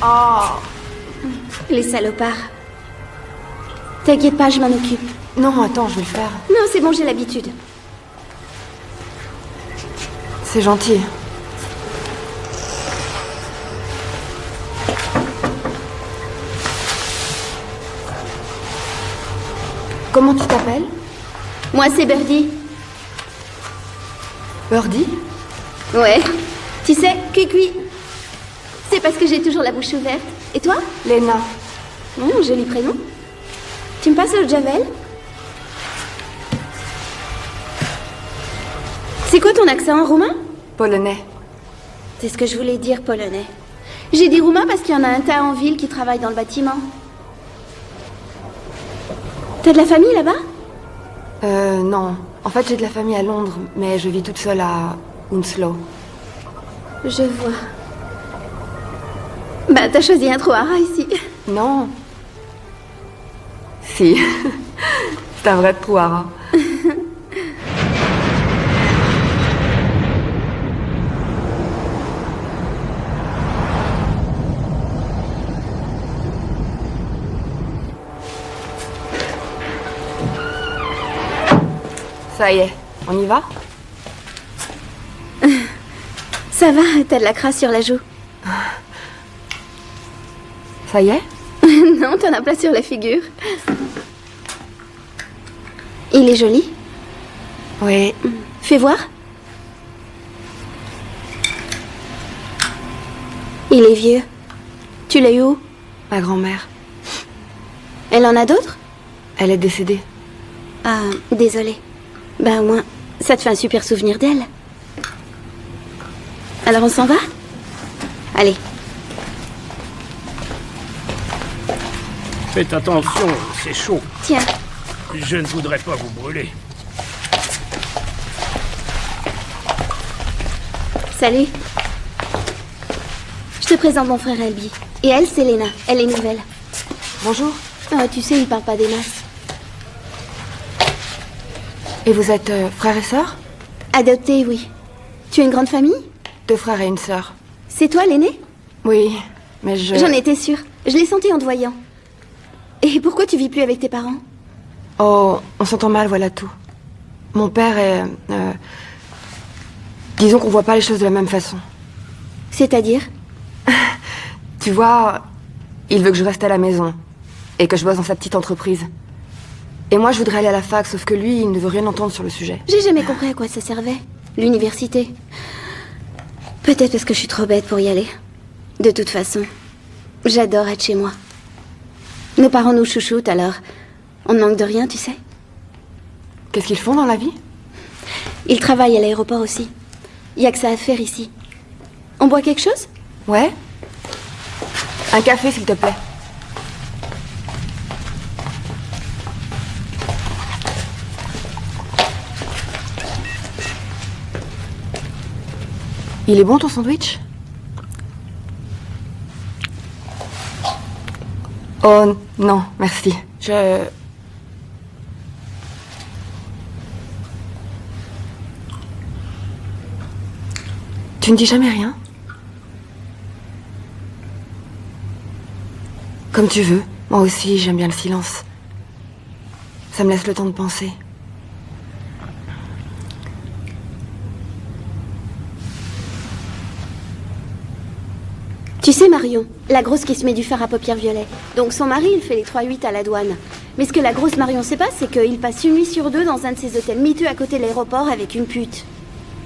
Oh. Les salopards. T'inquiète pas, je m'en occupe. Non, attends, je vais le faire. Non, c'est bon, j'ai l'habitude. C'est gentil. Comment tu t'appelles? Moi, c'est Birdie. Birdie? Ouais. Tu sais, cuicui. C'est parce que j'ai toujours la bouche ouverte. Et toi? Lena. Joli prénom. Tu me passes le Javel? C'est quoi ton accent, roumain? Polonais. C'est ce que je voulais dire, polonais. J'ai dit roumain parce qu'il y en a un tas en ville qui travaille dans le bâtiment. T'as de la famille là-bas? Non. En fait, j'ai de la famille à Londres, mais je vis toute seule à Hounslow. Je vois. Bah, t'as choisi un trou à rats ici. Non. Si. C'est un vrai trou à rats. Ça y est, on y va? Ça va, t'as de la crasse sur la joue. Ça y est? Non, t'en as plein sur la figure. Il est joli? Oui. Fais voir. Il est vieux. Tu l'as eu où? Ma grand-mère. Elle en a d'autres? Elle est décédée. Ah, désolée. Bah, au moins, ça te fait un super souvenir d'elle. Alors, on s'en va? Allez. Faites attention, c'est chaud. Tiens. Je ne voudrais pas vous brûler. Salut. Je te présente mon frère Elby. Et elle, c'est Lena. Elle est nouvelle. Bonjour. Ah, tu sais, il parle pas des masses. Et vous êtes frères et sœurs? Adopté, oui. Tu as une grande famille? 2 frères et une sœur. C'est toi l'aîné? Oui, mais je... J'en étais sûre. Je l'ai senti en te voyant. Et pourquoi tu vis plus avec tes parents? Oh, on s'entend mal, voilà tout. Mon père est... disons qu'on voit pas les choses de la même façon. C'est-à-dire? Tu vois, il veut que je reste à la maison. Et que je bosse dans sa petite entreprise. Et moi, je voudrais aller à la fac, sauf que lui, il ne veut rien entendre sur le sujet. J'ai jamais compris à quoi ça servait. L'université. Peut-être parce que je suis trop bête pour y aller. De toute façon, j'adore être chez moi. Nos parents nous chouchoutent, alors on ne manque de rien, tu sais. Qu'est-ce qu'ils font dans la vie? Ils travaillent à l'aéroport aussi. Il y a que ça à faire ici. On boit quelque chose? Ouais. Un café, s'il te plaît. Il est bon ton sandwich? Oh non, merci. Tu ne dis jamais rien? Comme tu veux. Moi aussi, j'aime bien le silence. Ça me laisse le temps de penser. Tu sais Marion, la grosse qui se met du fard à paupières violet. Donc son mari, il fait les 3-8 à la douane. Mais ce que la grosse Marion sait pas, c'est qu'il passe une nuit sur 2 dans un de ces hôtels miteux à côté de l'aéroport avec une pute.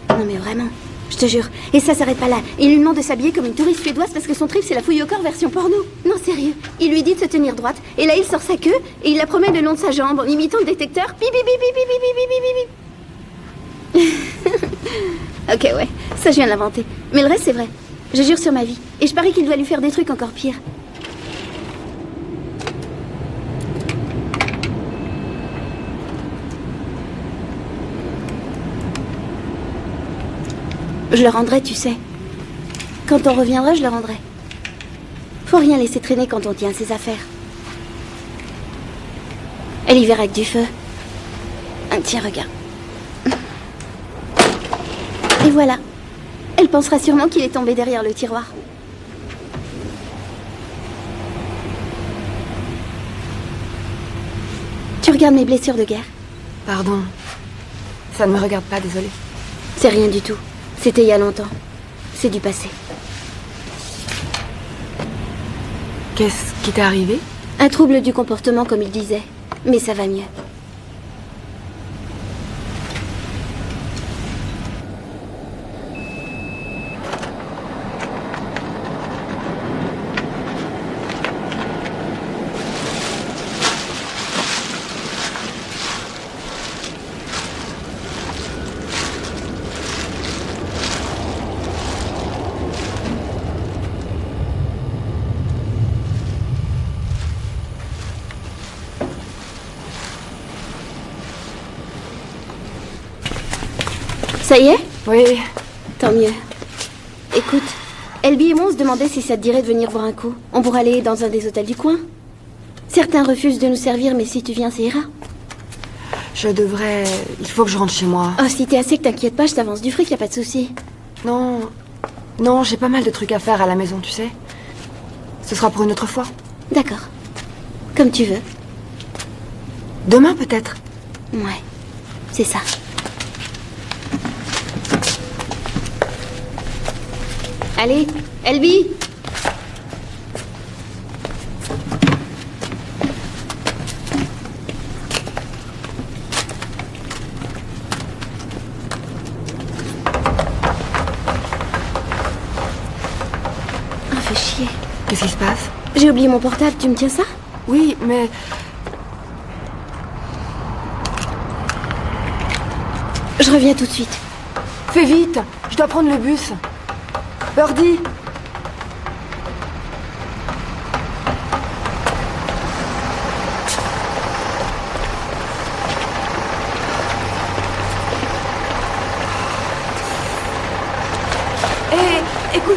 Non mais vraiment, je te jure. Et ça s'arrête pas là. Il lui demande de s'habiller comme une touriste suédoise parce que son trip c'est la fouille au corps version porno. Non sérieux. Il lui dit de se tenir droite. Et là il sort sa queue et il la promène le long de sa jambe en imitant le détecteur. Bip bip bip bip bip bip bip bip bip. Ok ouais, ça je viens de l'inventer. Mais le reste c'est vrai. Je jure sur ma vie. Et je parie qu'il doit lui faire des trucs encore pires. Je le rendrai, tu sais. Quand on reviendra, je le rendrai. Faut rien laisser traîner quand on tient ses affaires. Elle y verra avec du feu. Tiens, regarde. Et voilà. Elle pensera sûrement qu'il est tombé derrière le tiroir. Regarde mes blessures de guerre. Pardon. Ça ne me regarde pas, désolée. C'est rien du tout. C'était il y a longtemps. C'est du passé. Qu'est-ce qui t'est arrivé? Un trouble du comportement, comme il disait. Mais ça va mieux. Ça y est? Oui. Tant mieux. Écoute, Elby et moi on se demandait si ça te dirait de venir voir un coup. On pourrait aller dans un des hôtels du coin. Certains refusent de nous servir, mais si tu viens, ça ira. Je devrais... Il faut que je rentre chez moi. Oh, si t'es assez que t'inquiète pas, je t'avance du fric, y a pas de souci. Non... Non, j'ai pas mal de trucs à faire à la maison, tu sais. Ce sera pour une autre fois. D'accord. Comme tu veux. Demain, peut-être. Ouais, c'est ça. Allez, Elby! Ah, fais chier. Qu'est-ce qui se passe? J'ai oublié mon portable, tu me tiens ça? Oui, mais... Je reviens tout de suite. Fais vite, je dois prendre le bus. Birdie! Hé, écoute,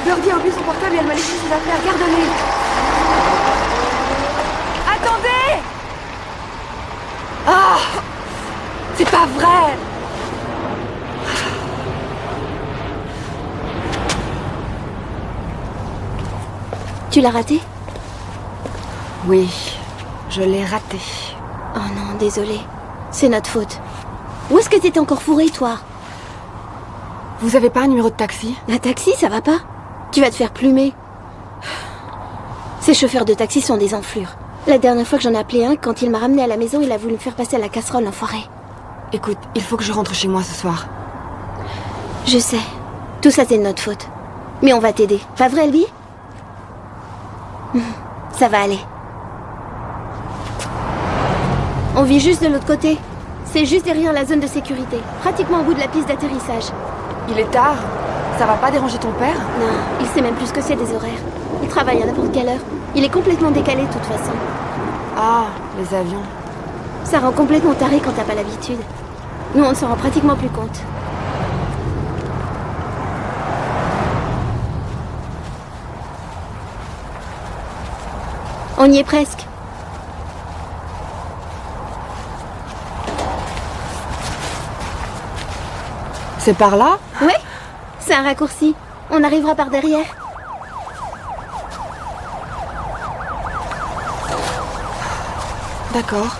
Birdie a oublié son portable et elle m'a laissé ses affaires, garde-les. Attendez! Ah! C'est pas vrai! Tu l'as raté? Oui, je l'ai raté. Oh non, désolé. C'est notre faute. Où est-ce que t'étais encore fourré, toi? Vous avez pas un numéro de taxi? Un taxi, ça va pas? Tu vas te faire plumer. Ces chauffeurs de taxi sont des enflures. La dernière fois que j'en ai appelé un, quand il m'a ramené à la maison, il a voulu me faire passer à la casserole, l'enfoiré. Écoute, il faut que je rentre chez moi ce soir. Je sais. Tout ça, c'est de notre faute. Mais on va t'aider. Pas vrai, Elby? Ça va aller. On vit juste de l'autre côté. C'est juste derrière la zone de sécurité. Pratiquement au bout de la piste d'atterrissage. Il est tard. Ça va pas déranger ton père? Non, il sait même plus ce que c'est des horaires. Il travaille à n'importe quelle heure. Il est complètement décalé de toute façon. Ah, les avions. Ça rend complètement taré quand t'as pas l'habitude. Nous, on ne s'en rend pratiquement plus compte. On y est presque. C'est par là? Oui, c'est un raccourci. On arrivera par derrière. D'accord.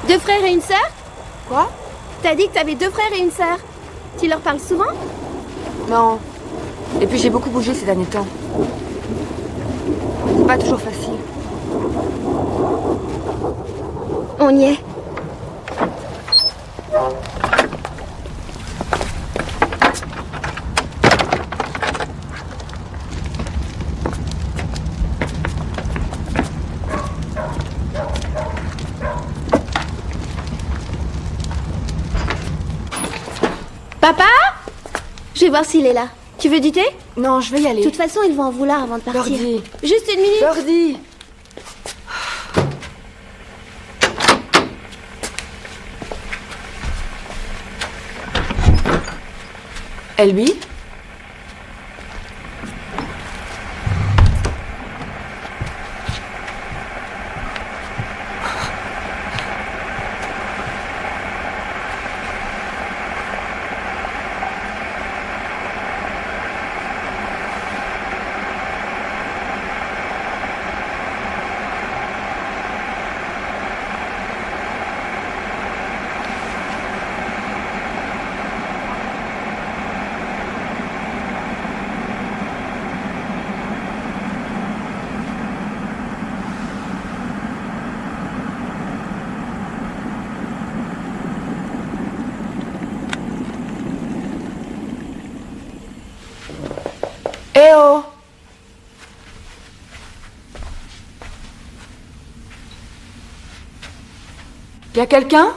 2 frères et une sœur? Quoi? T'as dit que t'avais 2 frères et une sœur. Tu leur parles souvent? Non. Et puis j'ai beaucoup bougé ces derniers temps. C'est pas toujours facile. On y est. Papa? Je vais voir s'il est là. Tu veux du thé? Non, je vais y aller. De toute façon, ils vont en vouloir avant de partir. Birdie. Juste une minute. Birdie! Elby? Léo! Y a quelqu'un?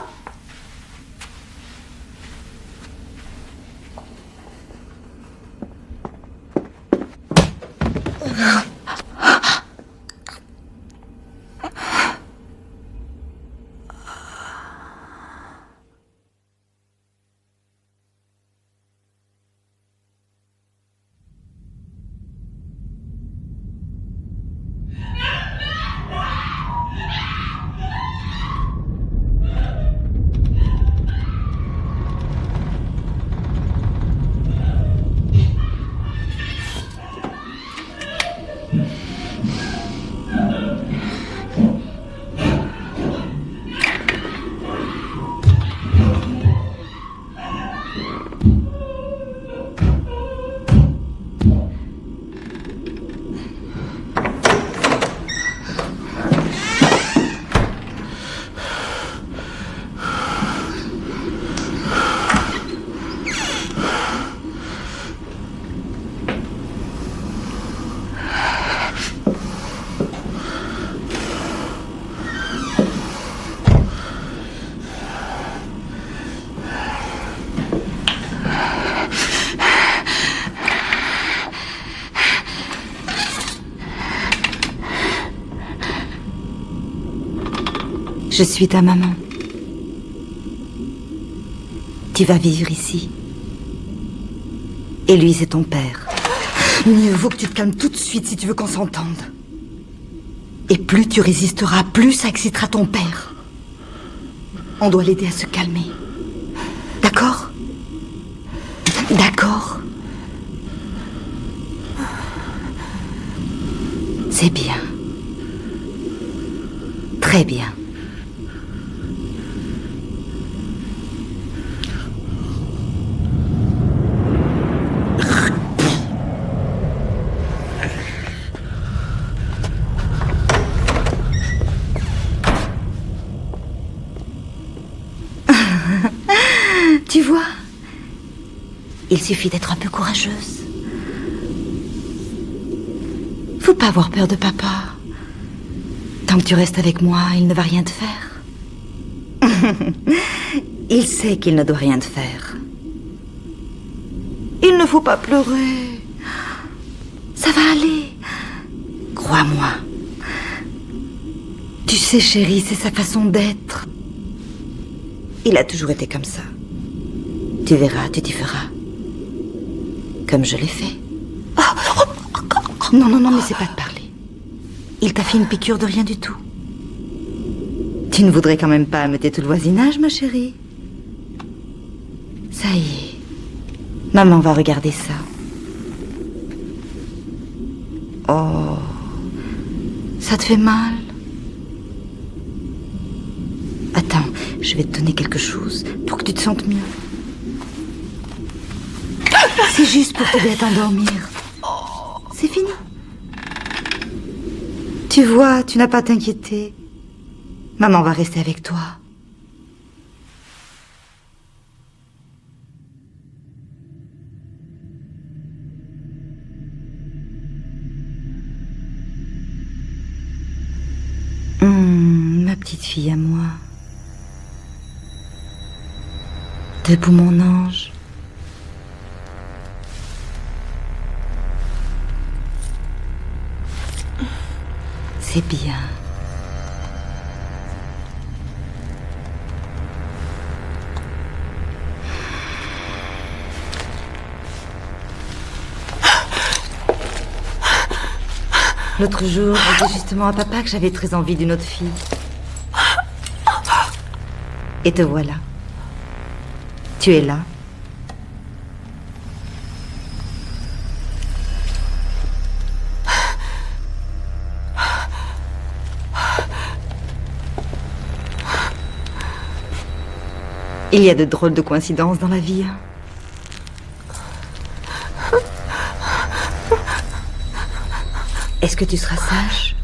Je suis ta maman. Tu vas vivre ici. Et lui, c'est ton père. Mieux vaut que tu te calmes tout de suite si tu veux qu'on s'entende. Et plus tu résisteras, plus ça excitera ton père. On doit l'aider à se calmer. D'accord? D'accord? C'est bien. Très bien. Tu vois, il suffit d'être un peu courageuse. Faut pas avoir peur de papa. Tant que tu restes avec moi, il ne va rien te faire. Il sait qu'il ne doit rien te faire. Il ne faut pas pleurer. Ça va aller. Crois-moi. Tu sais, chérie, c'est sa façon d'être. Il a toujours été comme ça. Tu verras, tu t'y feras. Comme je l'ai fait. Non, non, non, mais c'est pas de parler. Il t'a fait une piqûre de rien du tout. Tu ne voudrais quand même pas ameuter tout le voisinage, ma chérie? Ça y est. Maman va regarder ça. Oh. Ça te fait mal? Attends, je vais te donner quelque chose pour que tu te sentes mieux. C'est juste pour t'aider à t'endormir. C'est fini. Tu vois, tu n'as pas à t'inquiéter. Maman va rester avec toi. Ma petite fille à moi. Debout, mon ange. C'est bien. L'autre jour, je disais justement à papa que j'avais très envie d'une autre fille. Et te voilà. Tu es là. Il y a de drôles de coïncidences dans la vie. Est-ce que tu seras sage?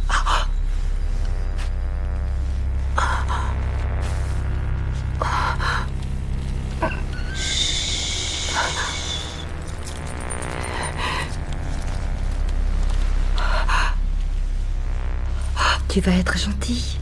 Tu vas être gentille.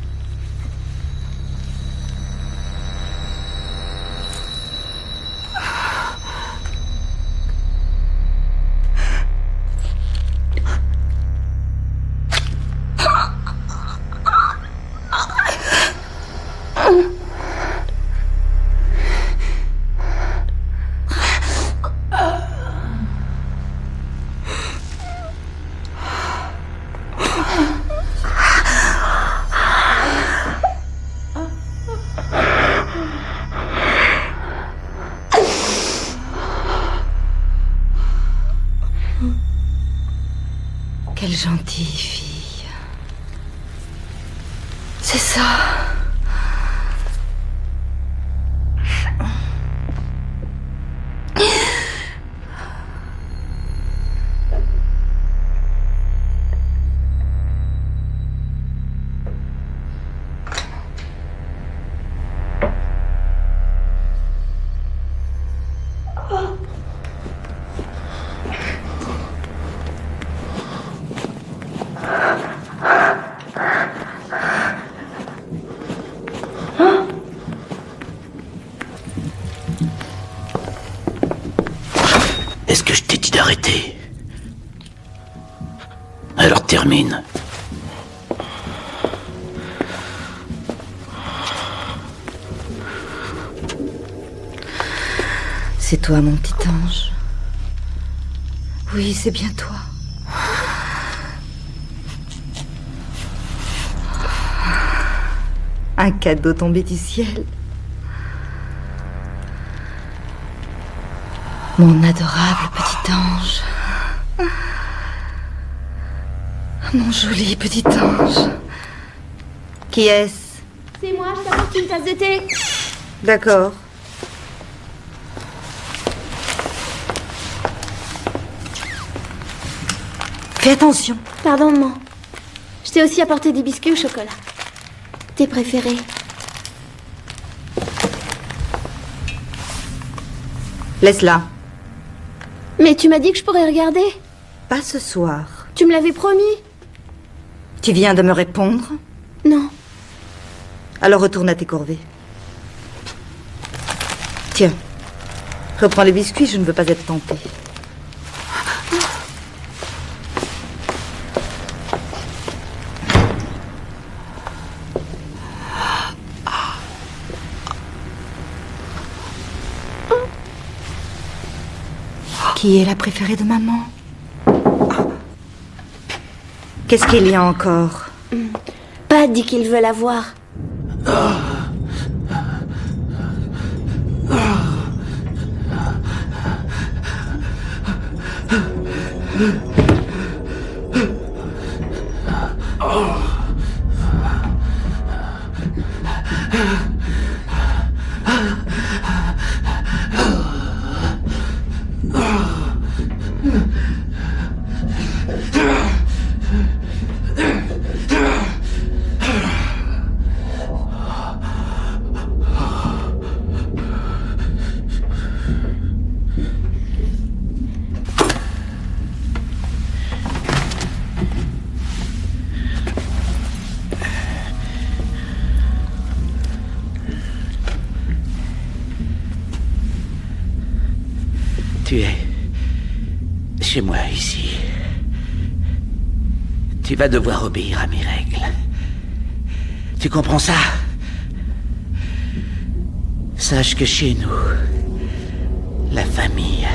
Quelle gentille fille. C'est ça. Est-ce que je t'ai dit d'arrêter? Alors termine. C'est toi, mon petit ange. Oui, c'est bien toi. Un cadeau tombé du ciel. Mon adorable petit ange. Mon joli petit ange. Qui est-ce? C'est moi, je t'apporte une tasse de thé. D'accord. Fais attention. Pardon, maman. Je t'ai aussi apporté des biscuits au chocolat. Tes préférés. Laisse-la. Mais tu m'as dit que je pourrais regarder. Pas ce soir. Tu me l'avais promis. Tu viens de me répondre? Non. Alors retourne à tes corvées. Tiens. Reprends les biscuits, je ne veux pas être tentée. Qui est la préférée de maman? Qu'est-ce qu'il y a encore? Pat dit qu'il veut la voir. Tu es chez moi ici. Tu vas devoir obéir à mes règles. Tu comprends ça? Sache que chez nous, la famille,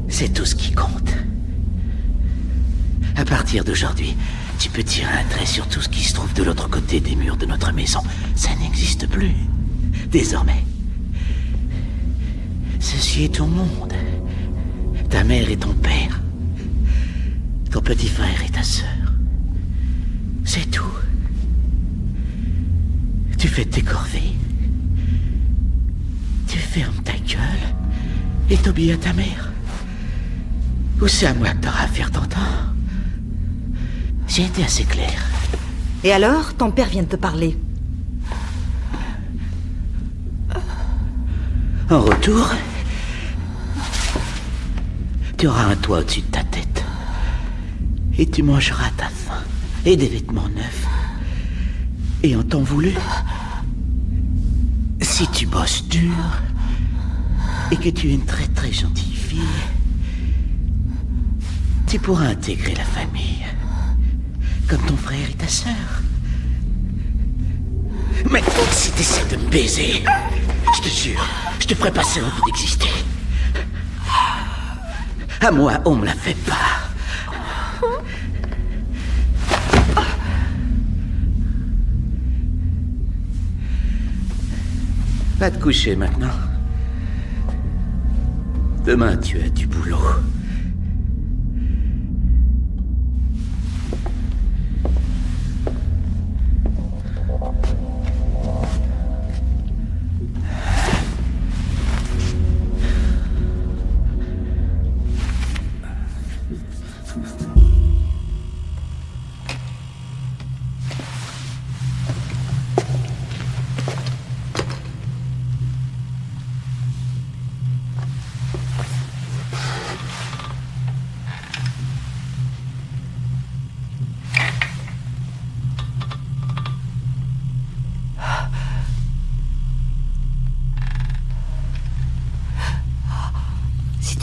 c'est tout ce qui compte. À partir d'aujourd'hui, tu peux tirer un trait sur tout ce qui se trouve de l'autre côté des murs de notre maison. Ça n'existe plus. Désormais, ceci est ton monde. Ta mère et ton père. Ton petit frère et ta sœur. C'est tout. Tu fais tes corvées. Tu fermes ta gueule et t'obéis à ta mère. Ou c'est à moi que t'auras à faire t'entendre. J'ai été assez clair. Et alors, ton père vient de te parler. En retour, tu auras un toit au-dessus de ta tête. Et tu mangeras ta faim. Et des vêtements neufs. Et en temps voulu, si tu bosses dur et que tu es une très très gentille fille, tu pourras intégrer la famille, comme ton frère et ta sœur. Mais si t'essaies de me baiser, je te jure, je te ferai passer un peu d'exister. À moi, on me la fait pas. Va te coucher maintenant. Demain, tu as du boulot.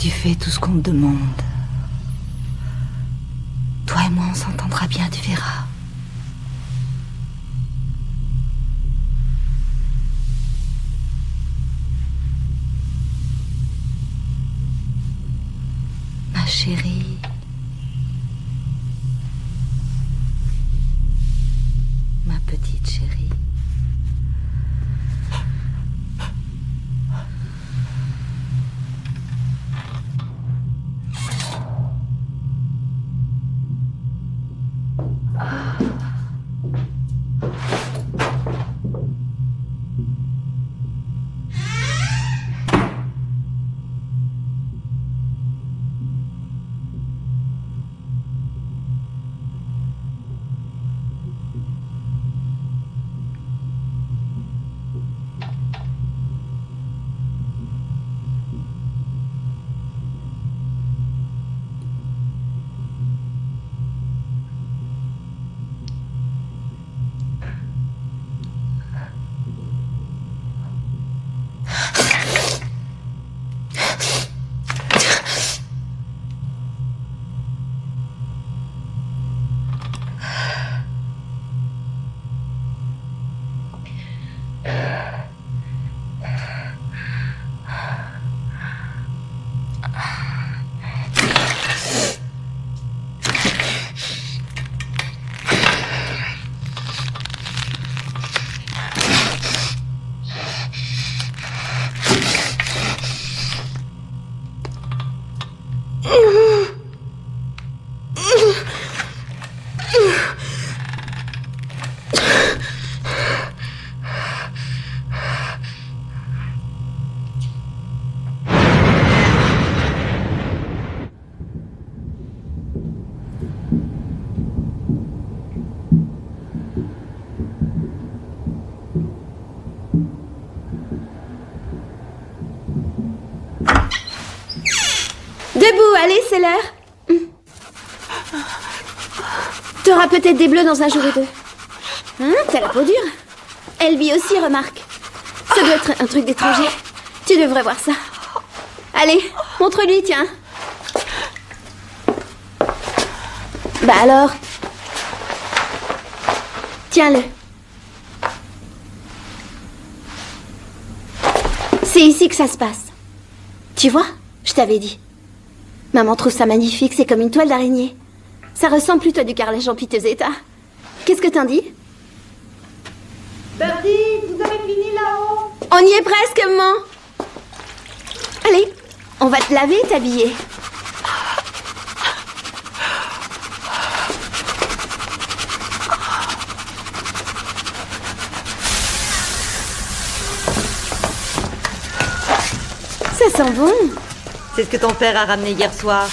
Tu fais tout ce qu'on te demande. Toi et moi, on s'entendra bien, tu verras. Ma chérie. Ma petite chérie. Debout, allez, c'est l'heure. T'auras peut-être des bleus dans un jour ou deux. Hein, t'as la peau dure. Elby aussi, remarque. Ça doit être un truc d'étranger. Tu devrais voir ça. Allez, montre-lui, tiens. Bah alors. Tiens-le. C'est ici que ça se passe. Tu vois, je t'avais dit. Maman trouve ça magnifique, c'est comme une toile d'araignée. Ça ressemble plutôt à du carrelage en piteux état. Qu'est-ce que t'en dis? Birdie, vous avez fini là-haut? On y est presque, maman. Allez, on va te laver et t'habiller. Ça sent bon. C'est ce que ton père a ramené hier soir.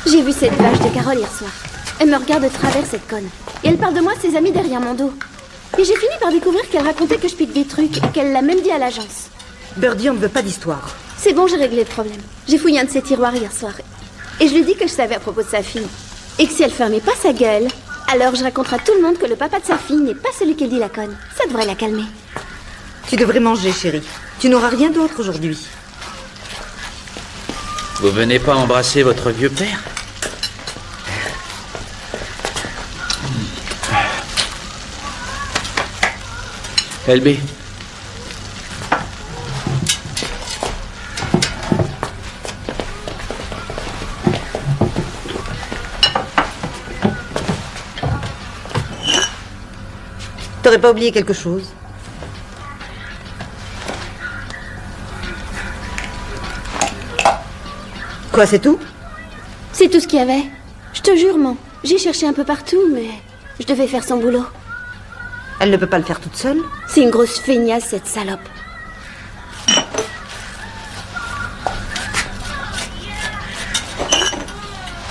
J'ai vu cette vache de Carole hier soir. Elle me regarde de travers, cette conne. Et elle parle de moi à ses amis derrière mon dos. Et j'ai fini par découvrir qu'elle racontait que je pique des trucs et qu'elle l'a même dit à l'agence. Birdie, on ne veut pas d'histoire. C'est bon, j'ai réglé le problème. J'ai fouillé un de ses tiroirs hier soir. Et je lui ai dit que je savais à propos de sa fille. Et que si elle fermait pas sa gueule, Alors je raconterai à tout le monde que le papa de sa fille n'est pas celui qu'elle dit la conne. Ça devrait la calmer. Tu devrais manger, chérie. Tu n'auras rien d'autre aujourd'hui. Vous venez pas embrasser votre vieux père? LB. T'aurais pas oublié quelque chose? Quoi, c'est tout? C'est tout ce qu'il y avait. Je te jure, man. J'ai cherché un peu partout, mais je devais faire son boulot. Elle ne peut pas le faire toute seule? C'est une grosse feignasse, cette salope.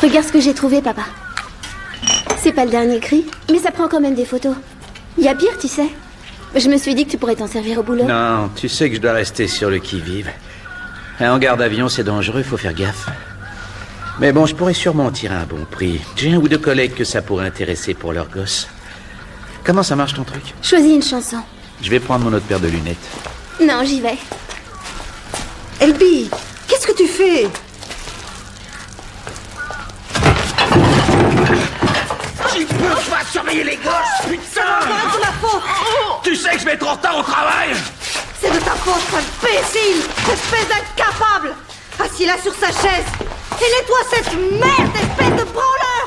Regarde ce que j'ai trouvé, papa. C'est pas le dernier cri, mais ça prend quand même des photos. Il y a pire, tu sais. Je me suis dit que tu pourrais t'en servir au boulot. Non, tu sais que je dois rester sur le qui-vive. En garde d'avion, c'est dangereux, faut faire gaffe. Mais bon, je pourrais sûrement tirer un bon prix. J'ai un ou deux collègues que ça pourrait intéresser pour leur gosse. Comment ça marche ton truc? Choisis une chanson. Je vais prendre mon autre paire de lunettes. Non, j'y vais. Elby, qu'est-ce que tu fais? Tu peux pas surveiller les gosses, putain! C'est la faute! Tu sais que je vais être en retard au travail! C'est de ta faute, imbécile! Espèce d'incapable! Assis là sur sa chaise! Et nettoie cette merde, espèce de branleur!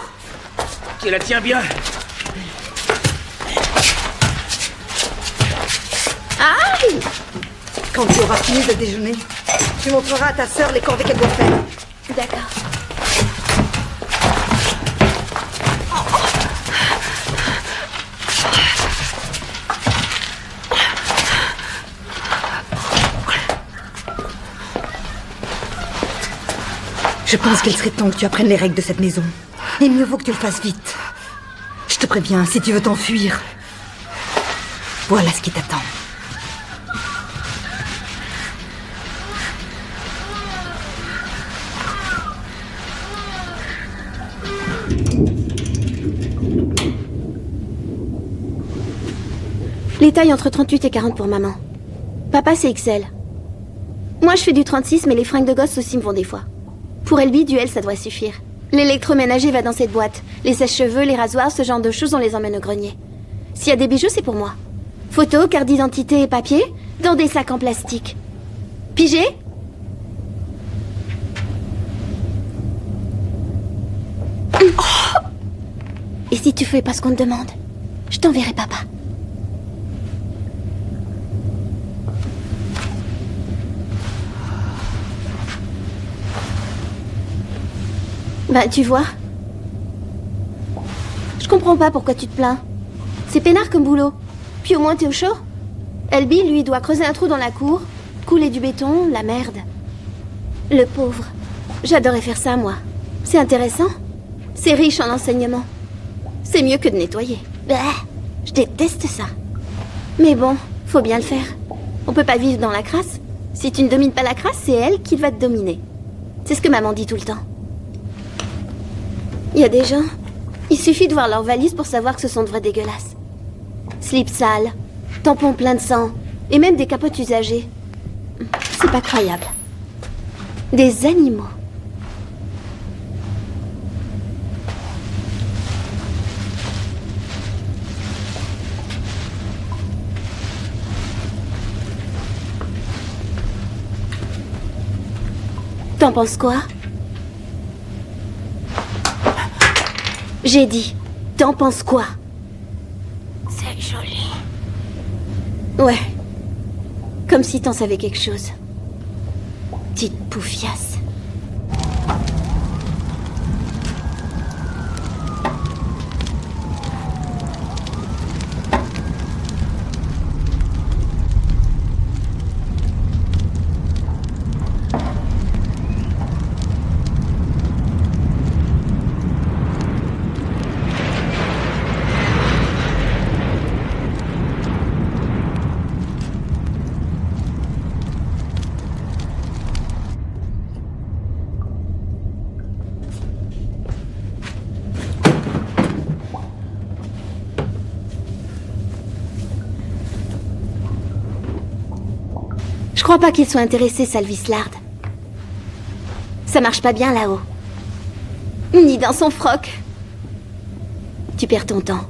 Tu la tiens bien! Aïe! Quand tu auras fini de déjeuner, tu montreras à ta sœur les corvées qu'elle doit faire. D'accord. Je pense qu'il serait temps que tu apprennes les règles de cette maison. Et mieux vaut que tu le fasses vite. Je te préviens, si tu veux t'enfuir, voilà ce qui t'attend. Les tailles entre 38 et 40 pour maman. Papa, c'est XL. Moi, je fais du 36, mais les fringues de gosse aussi me vont des fois. Pour Elby, du L, ça devrait suffire. L'électroménager va dans cette boîte. Les sèche-cheveux, les rasoirs, ce genre de choses, on les emmène au grenier. S'il y a des bijoux, c'est pour moi. Photos, carte d'identité et papier, dans des sacs en plastique. Pigé? Oh! Et si tu fais pas ce qu'on te demande, je t'enverrai papa. Bah, tu vois. Je comprends pas pourquoi tu te plains. C'est peinard comme boulot. Puis au moins t'es au chaud. Elby, lui, doit creuser un trou dans la cour, couler du béton, la merde. Le pauvre. J'adorais faire ça, moi. C'est intéressant. C'est riche en enseignements. C'est mieux que de nettoyer. Bah, je déteste ça. Mais bon, faut bien le faire. On peut pas vivre dans la crasse. Si tu ne domines pas la crasse, c'est elle qui va te dominer. C'est ce que maman dit tout le temps. Il y a des gens, il suffit de voir leur valise pour savoir que ce sont de vrais dégueulasses. Slip sale, tampons pleins de sang, et même des capotes usagées. C'est pas croyable. Des animaux. T'en penses quoi? J'ai dit, t'en penses quoi? C'est joli. Ouais. Comme si t'en savais quelque chose. Petite poufiasse. crois pas qu'il soit intéressé, Salvislard. Ça marche pas bien là-haut. Ni dans son froc. Tu perds ton temps.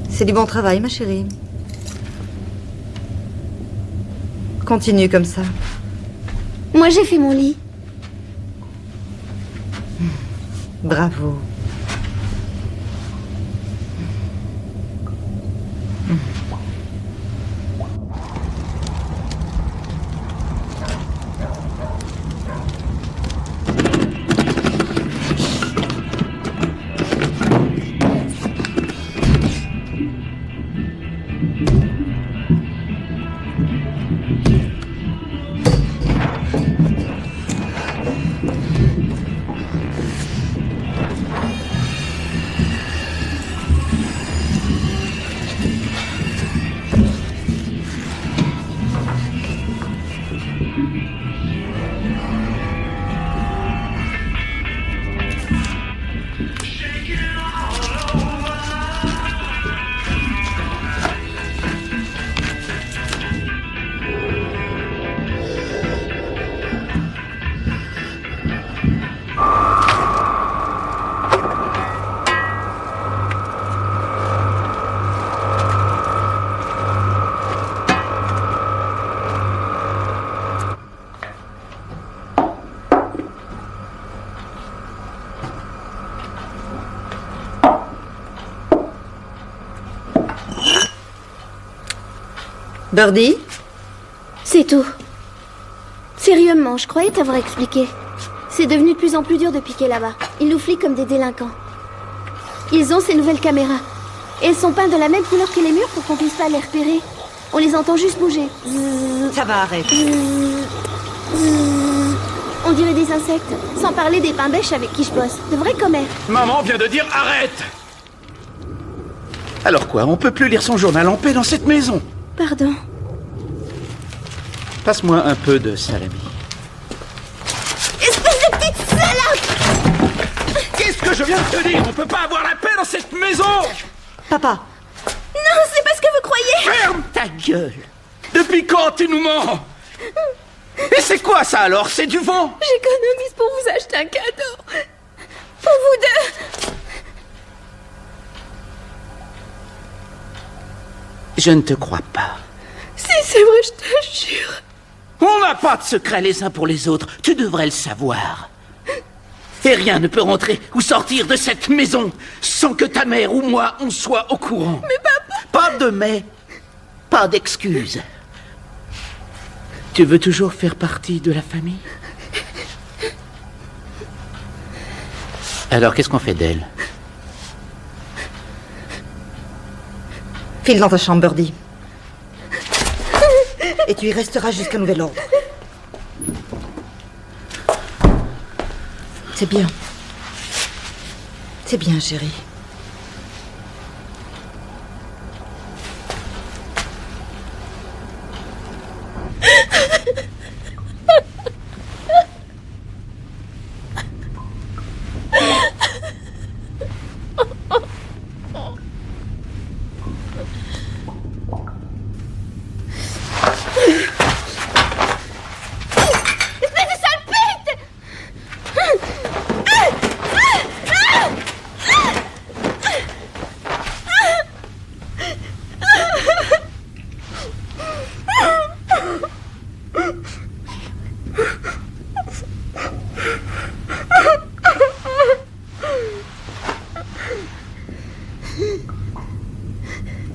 C'est du bon travail, ma chérie. Continue comme ça. Moi, j'ai fait mon lit. Bravo. Birdie? C'est tout. Sérieusement, je croyais t'avoir expliqué. C'est devenu de plus en plus dur de piquer là-bas. Ils nous fliquent comme des délinquants. Ils ont ces nouvelles caméras. Et elles sont peintes de la même couleur que les murs pour qu'on puisse pas les repérer. On les entend juste bouger. Zzzz, Ça va, arrête. zzzz, zzzz. On dirait des insectes. Sans parler des pains bêches avec qui je bosse. De vrais commères. Maman vient de dire arrête. Alors quoi, on peut plus lire son journal en paix dans cette maison? Pardon. Passe-moi un peu de salami. Espèce de petite salope! Qu'est-ce que je viens de te dire? On peut pas avoir la paix dans cette maison. Papa, Non, c'est pas ce que vous croyez! Ferme ta gueule. Depuis quand tu nous mens? Et c'est quoi ça alors? C'est du vent? J'économise pour vous acheter un cadeau. Pour vous deux. Je ne te crois pas. Si c'est vrai, je te jure. On n'a pas de secret les uns pour les autres. Tu devrais le savoir. Et rien ne peut rentrer ou sortir de cette maison sans que ta mère ou moi on soit au courant. Mais papa... Pas de mais, pas d'excuses. Tu veux toujours faire partie de la famille? Alors qu'est-ce qu'on fait d'elle? file dans ta chambre, Birdie. Et tu y resteras jusqu'à nouvel ordre. C'est bien. C'est bien, chérie.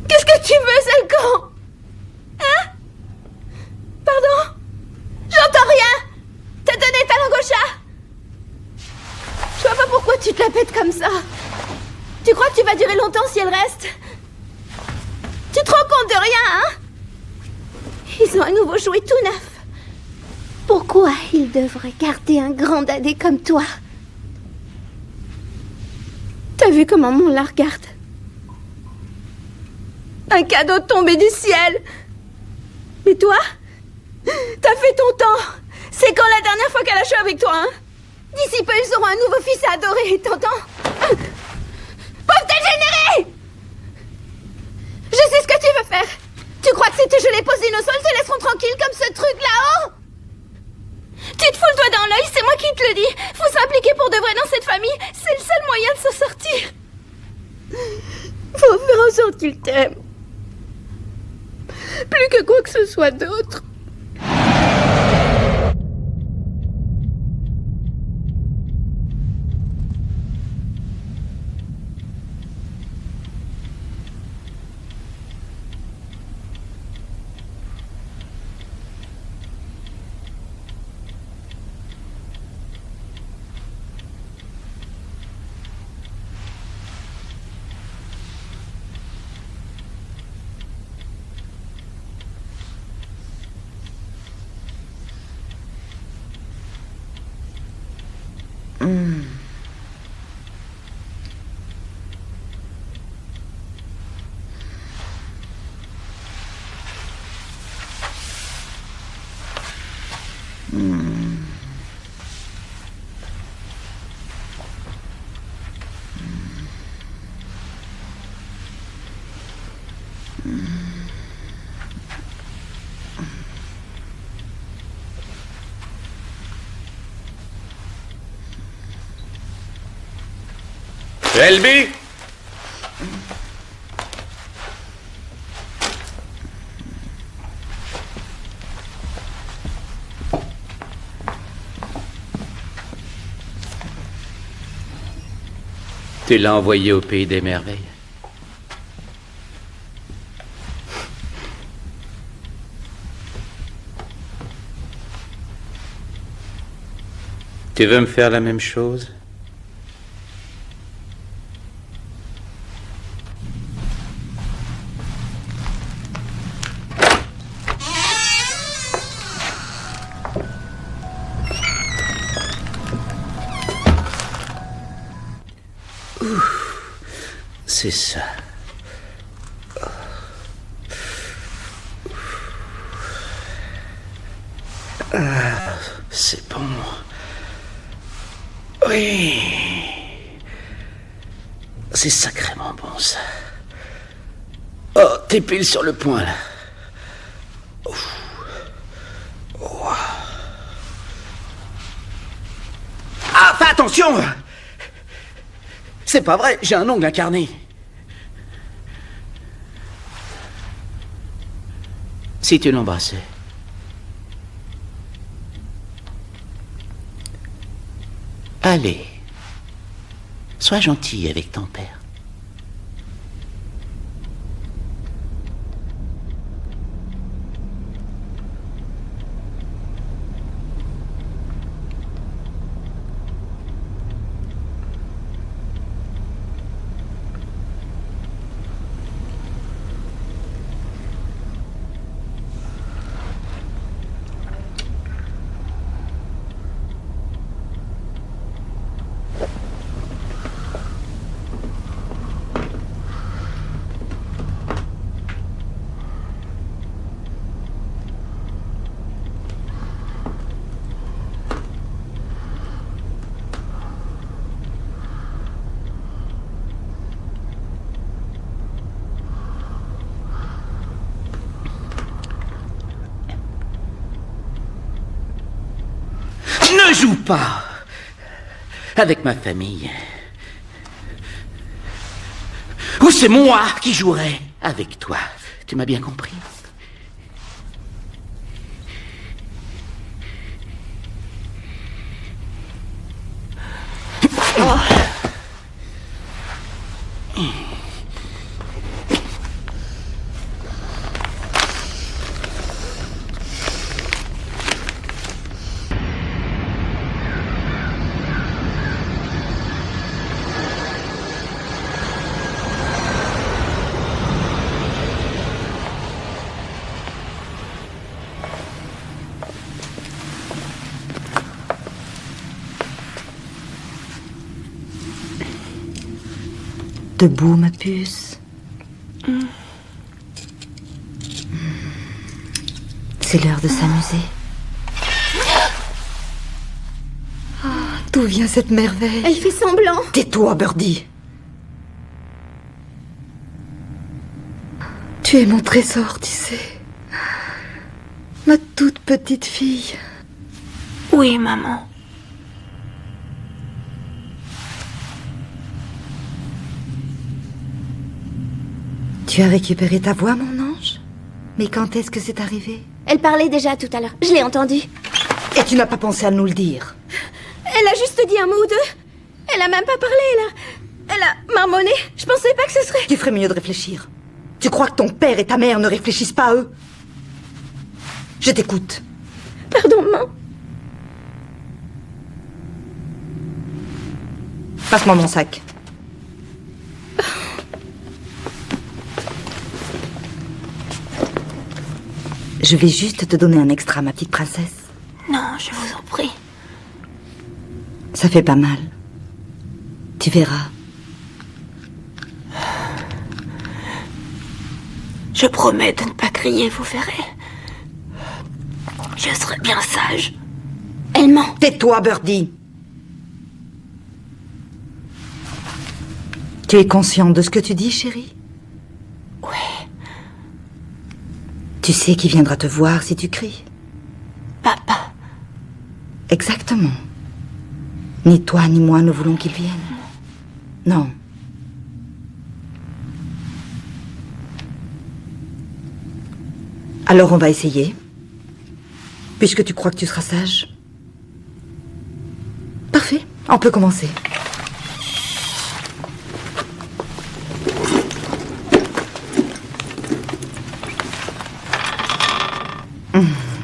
Qu'est-ce que tu veux, sale con? Hein? Pardon? J'entends rien. T'as donné ta langue au chat? Je vois pas pourquoi tu te la pètes comme ça. Tu crois que tu vas durer longtemps si elle reste? Tu te rends compte de rien, hein? Ils ont un nouveau jouet tout neuf. Pourquoi ils devraient garder un grand dadé comme toi? T'as vu comment on la regarde? Un cadeau tombé du ciel. Mais toi, t'as fait ton temps. C'est quand la dernière fois qu'elle a joué avec toi, hein? D'ici peu, ils auront un nouveau fils à adorer, t'entends? Pauvre dégénéré! Je sais ce que tu veux faire. Tu crois que si tu joues les poses innocents, ils te laisseront tranquille comme ce truc là-haut? Tu te fous le doigt dans l'œil, c'est moi qui te le dis. Faut s'impliquer pour de vrai dans cette famille. C'est le seul moyen de s'en sortir. Faut faire en sorte qu'ils t'aiment. Plus que quoi que ce soit d'autre. Shelby! Tu l'as envoyé au pays des merveilles. Tu veux me faire la même chose? C'est ça. Ah, c'est bon. Oui. C'est sacrément bon, ça. Oh, t'es pile sur le point, là. Ouf. Oh. Ah, fais attention! C'est pas vrai, j'ai un ongle incarné. Si tu l'embrassais. Allez, sois gentil avec ton père. Ne joue pas avec ma famille. Ou c'est moi qui jouerai avec toi. Tu m'as bien compris? Oh. Debout, ma puce. C'est l'heure de s'amuser. D'où vient cette merveille? Elle fait semblant. Tais-toi, Birdie. Tu es mon trésor, tu sais. Ma toute petite fille. Oui, maman. Tu as récupéré ta voix, mon ange? Mais quand est-ce que c'est arrivé? Elle parlait déjà tout à l'heure. Je l'ai entendue. Et tu n'as pas pensé à nous le dire? Elle a juste dit un mot ou deux. Elle a même pas parlé, elle a marmonné. Je pensais pas que ce serait... Tu ferais mieux de réfléchir. Tu crois que ton père et ta mère ne réfléchissent pas à eux? Je t'écoute. Pardon, maman. Passe-moi mon sac. Je vais juste te donner un extra, ma petite princesse. Non, je vous en prie. Ça fait pas mal. Tu verras. Je promets de ne pas crier, vous verrez. Je serai bien sage. Elle ment. Tais-toi, Birdie. Tu es consciente de ce que tu dis, chérie? Oui. Tu sais qui viendra te voir si tu cries? Papa. Exactement. Ni toi ni moi ne voulons qu'il vienne. Non. Alors on va essayer. Puisque tu crois que tu seras sage. Parfait, on peut commencer.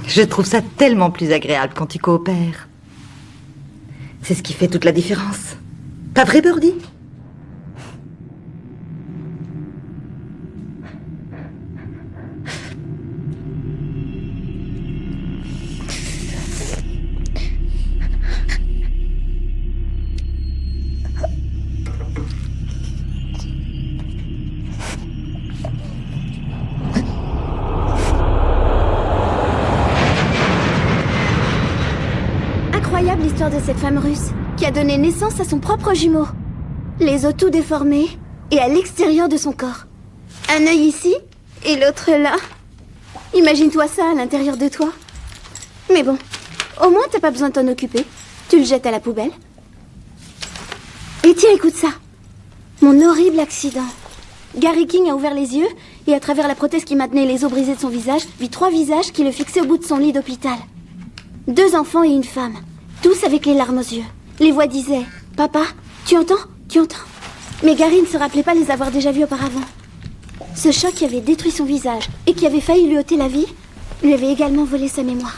Je trouve ça tellement plus agréable quand tu coopères. C'est ce qui fait toute la différence. Pas vrai, Birdie? Incroyable l'histoire de cette femme russe qui a donné naissance à son propre jumeau. Les os tout déformés et à l'extérieur de son corps. Un œil ici et l'autre là. Imagine-toi ça à l'intérieur de toi. Mais bon, au moins t'as pas besoin de t'en occuper. Tu le jettes à la poubelle. Et tiens, écoute ça. Mon horrible accident. Gary King a ouvert les yeux et à travers la prothèse qui maintenait les os brisés de son visage, vit 3 visages qui le fixaient au bout de son lit d'hôpital. 2 enfants et une femme. Tous avec les larmes aux yeux. Les voix disaient « Papa, tu entends? Tu entends ?» Mais Gary ne se rappelait pas les avoir déjà vus auparavant. Ce choc qui avait détruit son visage et qui avait failli lui ôter la vie, lui avait également volé sa mémoire.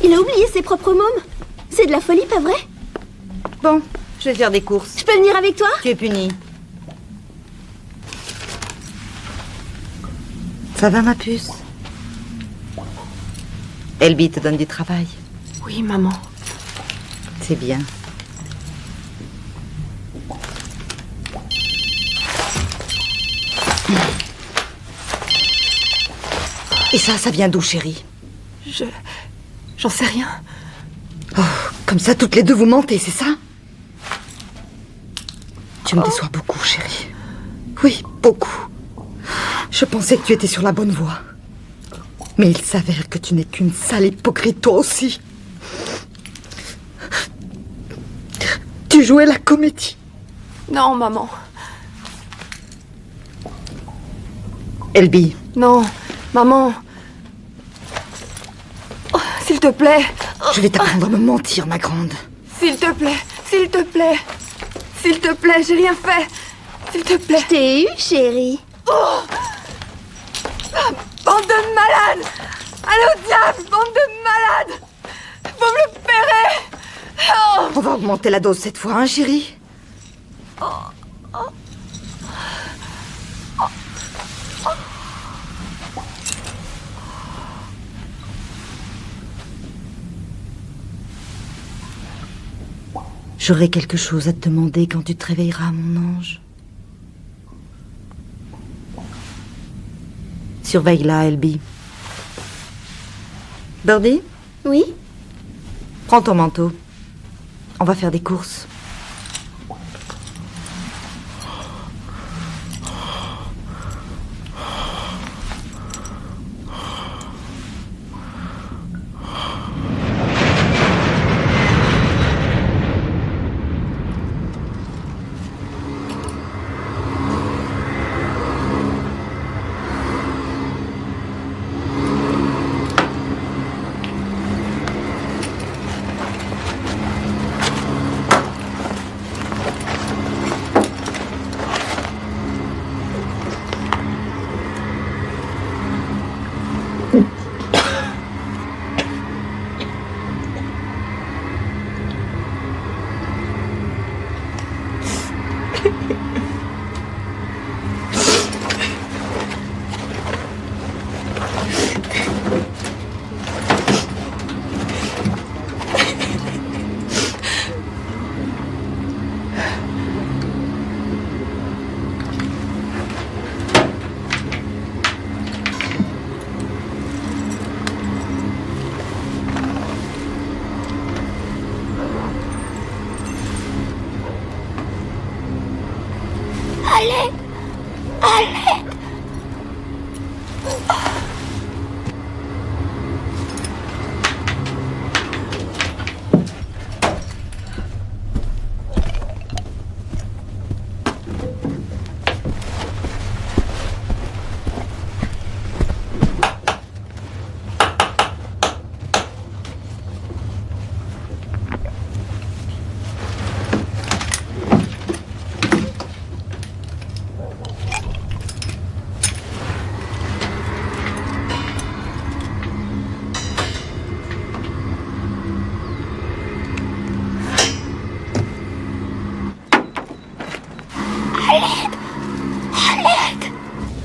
Il a oublié ses propres mômes. C'est de la folie, pas vrai? Bon, je vais faire des courses. Je peux venir avec toi? Tu es puni. Ça va, ma puce? Elby te donne du travail. Oui, maman. C'est bien. Et ça vient d'où, chérie? J'en sais rien. Oh, comme ça, toutes les deux vous mentez, c'est ça? Tu me déçois beaucoup, chérie. Oui, beaucoup. Je pensais que tu étais sur la bonne voie. Mais il s'avère que tu n'es qu'une sale hypocrite, toi aussi. Tu jouais la comédie. Non, maman. Elby. Non, maman. Oh, s'il te plaît. Je vais t'apprendre à me mentir, ma grande. S'il te plaît, s'il te plaît. S'il te plaît, j'ai rien fait. S'il te plaît. Je t'ai eu, chérie. Bande de malades! Allez au diable, bande de malades! Vous me le paierez! Oh. On va augmenter la dose cette fois, hein, chérie? J'aurai quelque chose à te demander quand tu te réveilleras, mon ange. Surveille-la, Elby. Birdie, Oui? prends ton manteau. On va faire des courses.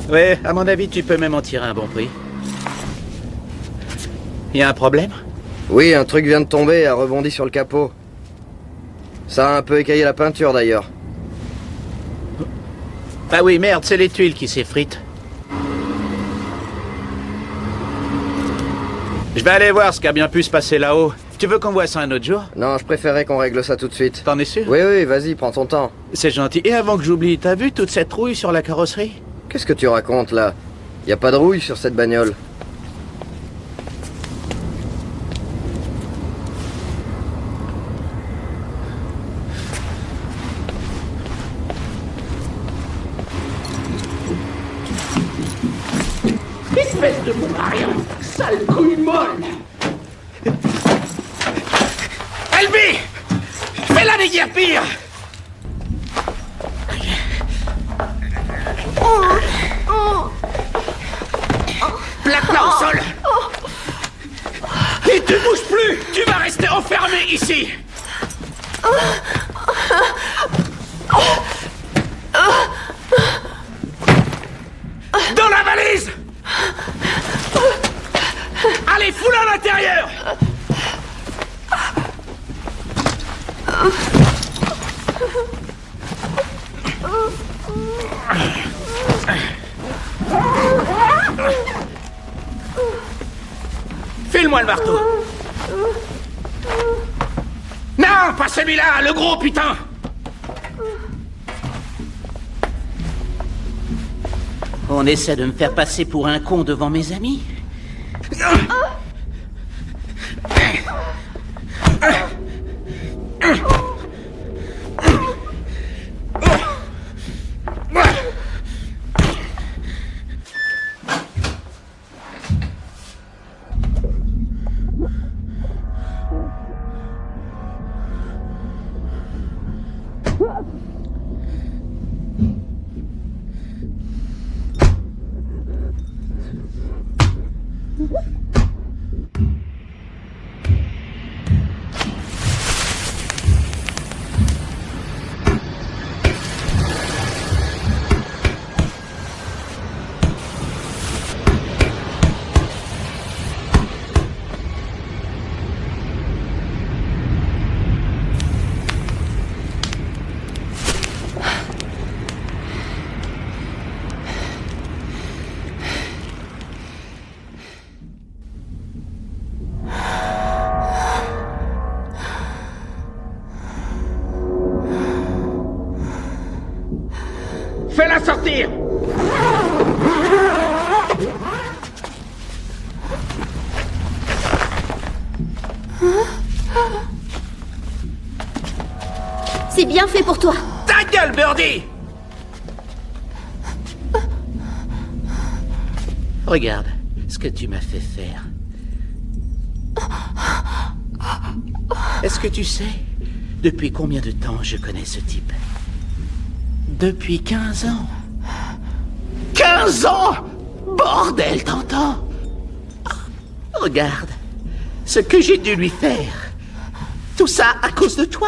Ouais, à mon avis, tu peux même en tirer un bon prix. Y a un problème? Oui, un truc vient de tomber et a rebondi sur le capot. Ça a un peu écaillé la peinture d'ailleurs. Ah oui, merde, c'est les tuiles qui s'effritent. Je vais aller voir ce qui a bien pu se passer là-haut. Tu veux qu'on voit ça un autre jour? Non, je préférais qu'on règle ça tout de suite. T'en es sûr? Oui, oui, vas-y, prends ton temps. C'est gentil. Et avant que j'oublie, t'as vu toute cette rouille sur la carrosserie? Qu'est-ce que tu racontes là? Y a pas de rouille sur cette bagnole. Espèce de bon à rien, sale couille molle. Elby, fais-la déguerpir. Plaque-la au sol. Et tu bouges plus. Tu vas rester enfermé ici. Dans la valise. Allez, fous-la à l'intérieur. File-moi le marteau. Non, pas celui-là, le gros putain. On essaie de me faire passer pour un con devant mes amis. Fais-la sortir! C'est bien fait pour toi. Ta gueule, Birdie! Regarde ce que tu m'as fait faire. Est-ce que tu sais depuis combien de temps je connais ce type? Depuis 15 ans. 15 ans! Bordel, t'entends? Regarde ce que j'ai dû lui faire. Tout ça à cause de toi.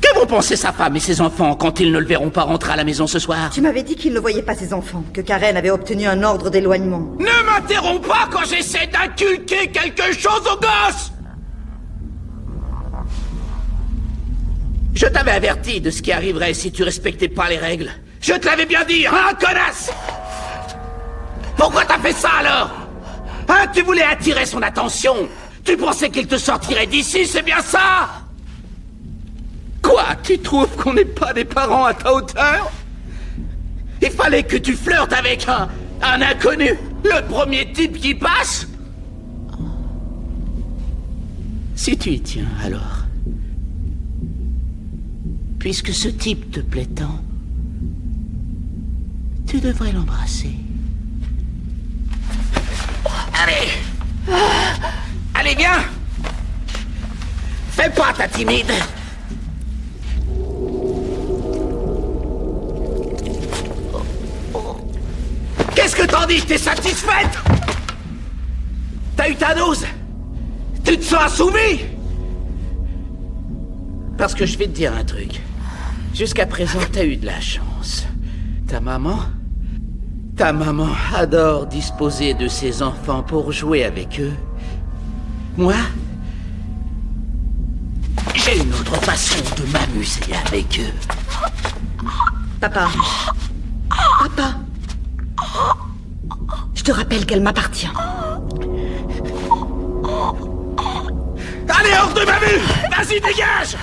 Que vont penser sa femme et ses enfants quand ils ne le verront pas rentrer à la maison ce soir? Tu m'avais dit qu'il ne voyait pas ses enfants, que Karen avait obtenu un ordre d'éloignement. Ne m'interromps pas quand j'essaie d'inculquer quelque chose aux gosses! Je t'avais averti de ce qui arriverait si tu respectais pas les règles. Je te l'avais bien dit, hein, connasse! Pourquoi t'as fait ça alors? Hein, tu voulais attirer son attention? Tu pensais qu'il te sortirait d'ici, c'est bien ça? Quoi, tu trouves qu'on n'est pas des parents à ta hauteur? Il fallait que tu flirtes avec un inconnu, le premier type qui passe? Si tu y tiens, alors... Puisque ce type te plaît tant, tu devrais l'embrasser. Allez! Allez, viens! Fais pas ta timide! Qu'est-ce que t'en dis? T'es satisfaite? T'as eu ta dose? Tu te sens assouvi? Parce que je vais te dire un truc. Jusqu'à présent, t'as eu de la chance. Ta maman adore disposer de ses enfants pour jouer avec eux. Moi, j'ai une autre façon de m'amuser avec eux. Papa. Papa. Je te rappelle qu'elle m'appartient. Allez, hors de ma vue! Vas-y, dégage!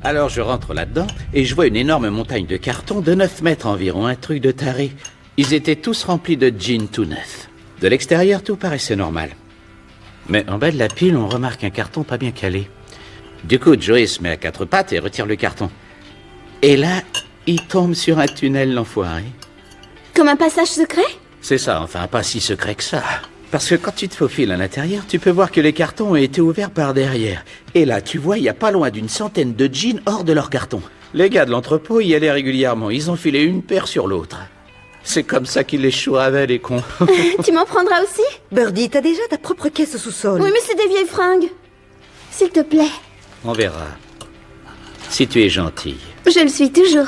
Alors je rentre là-dedans et je vois une énorme montagne de cartons de 9 mètres environ, un truc de taré. Ils étaient tous remplis de gin tout neuf. De l'extérieur, tout paraissait normal. Mais en bas de la pile, on remarque un carton pas bien calé. Du coup, Joey se met à 4 pattes et retire le carton. Et là, il tombe sur un tunnel, l'enfoiré. Comme un passage secret? C'est ça, enfin, pas si secret que ça. Parce que quand tu te faufiles à l'intérieur, tu peux voir que les cartons ont été ouverts par derrière. Et là, tu vois, il y a pas loin d'une centaine de jeans hors de leur carton. Les gars de l'entrepôt y allaient régulièrement. Ils ont filé une paire sur l'autre. C'est comme ça qu'ils les chouravaient, les cons. Tu m'en prendras aussi? Birdie, t'as déjà ta propre caisse au sous-sol. Oui, mais c'est des vieilles fringues. S'il te plaît. On verra. Si tu es gentille. Je le suis toujours.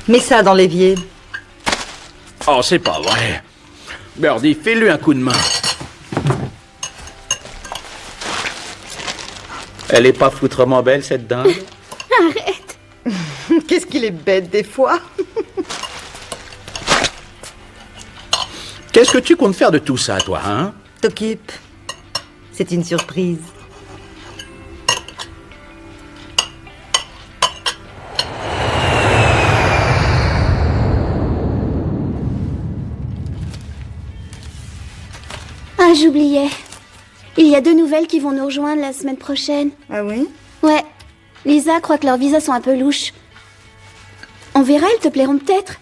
Mets ça dans l'évier. Oh, c'est pas vrai. Birdie, fais-lui un coup de main. Elle est pas foutrement belle, cette dinde? Arrête. Qu'est-ce qu'il est bête des fois. Qu'est-ce que tu comptes faire de tout ça, toi, hein? T'occupe. C'est une surprise. Ah, j'oubliais. Il y a 2 nouvelles qui vont nous rejoindre la semaine prochaine. Ah oui? Ouais. Lisa croit que leurs visas sont un peu louches. On verra, elles te plairont peut-être.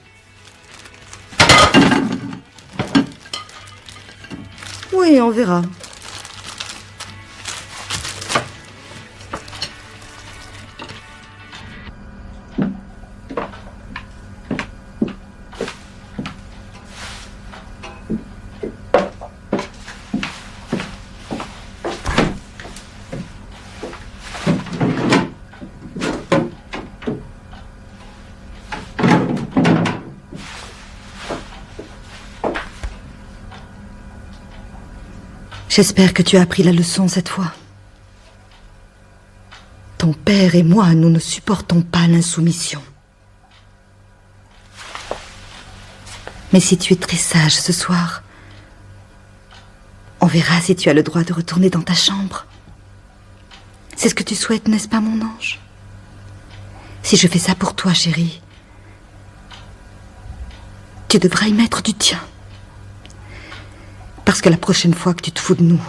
Oui, on verra. J'espère que tu as appris la leçon cette fois. Ton père et moi, nous ne supportons pas l'insoumission. Mais si tu es très sage ce soir, on verra si tu as le droit de retourner dans ta chambre. C'est ce que tu souhaites, n'est-ce pas, mon ange? Si je fais ça pour toi, chérie, tu devras y mettre du tien. Parce que la prochaine fois que tu te fous de nous,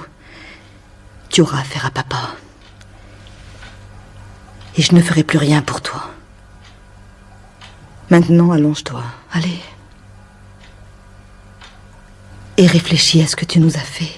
tu auras affaire à papa. Et je ne ferai plus rien pour toi. Maintenant, allonge-toi. Allez. Et réfléchis à ce que tu nous as fait.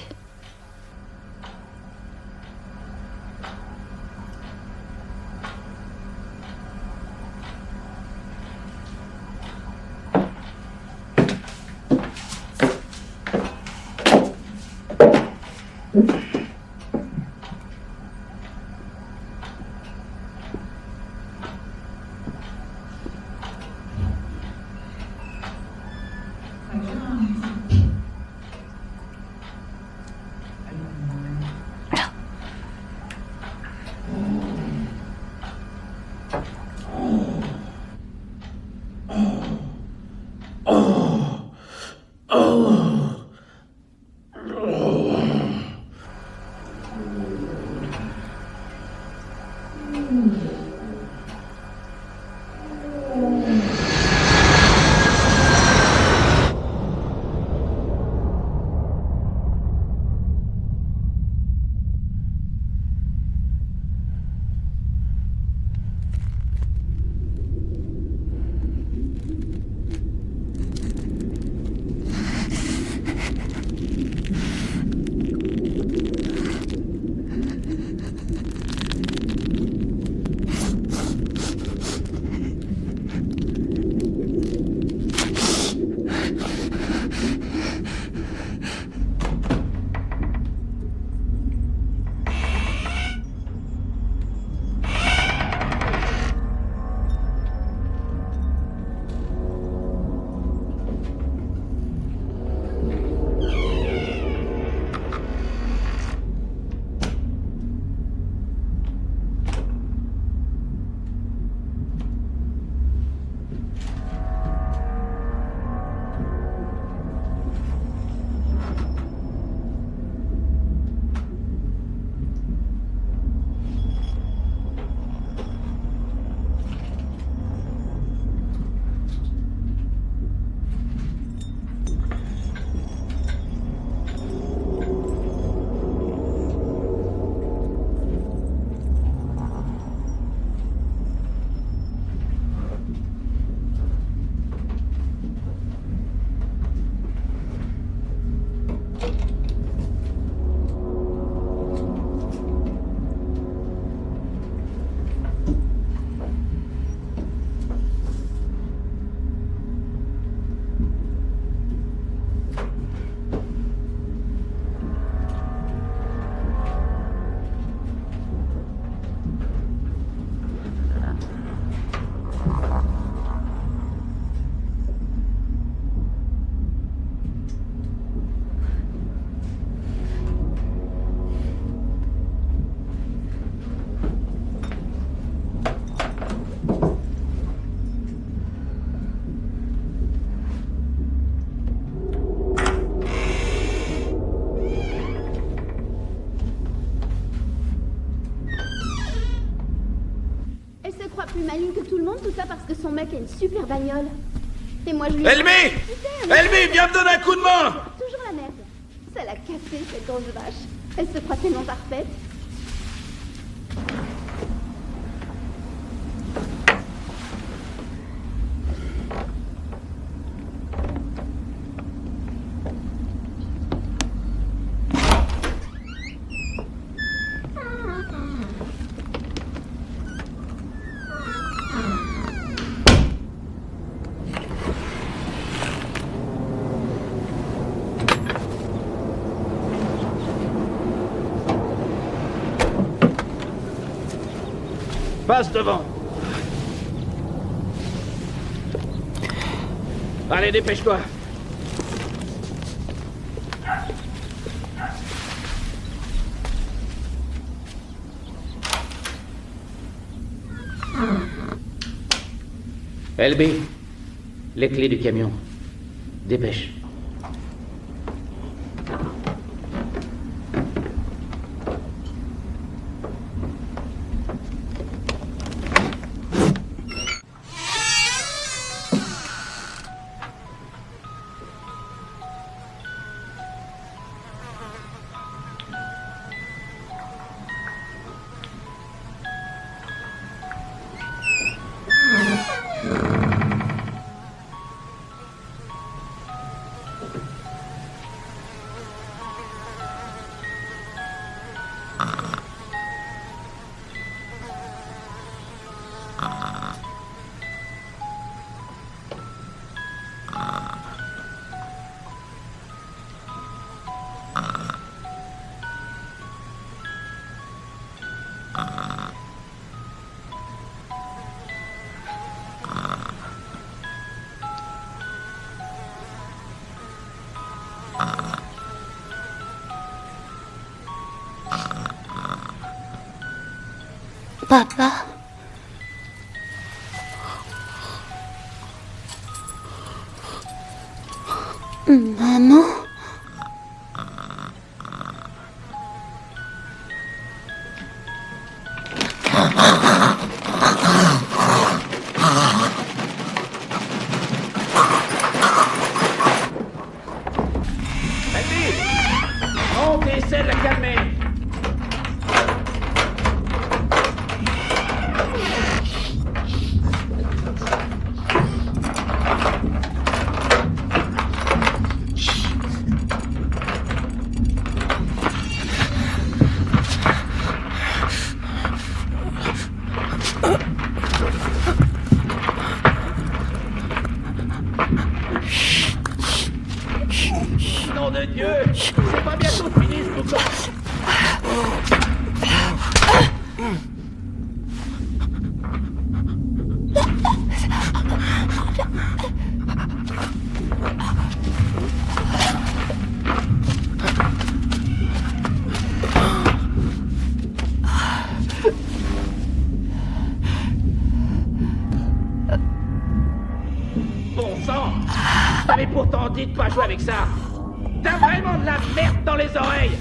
plus maligne que tout le monde, tout ça parce que son mec a une super bagnole. Et moi je lui... Elmi Elmi, viens me donner un coup de main. Toujours la merde. Ça l'a cassée, cette grosse vache. Elle se croit tellement parfaite. Passe devant. Allez, dépêche-toi. LB, les clés du camion. Dépêche. Papa. Maman. Vas-y! Monte et essaie de la calmer! Nom de Dieu! C'est pas bientôt fini ce boucan! Bon sang! Je t'avais pourtant dit de pas jouer avec ça! T'as vraiment de la merde dans les oreilles!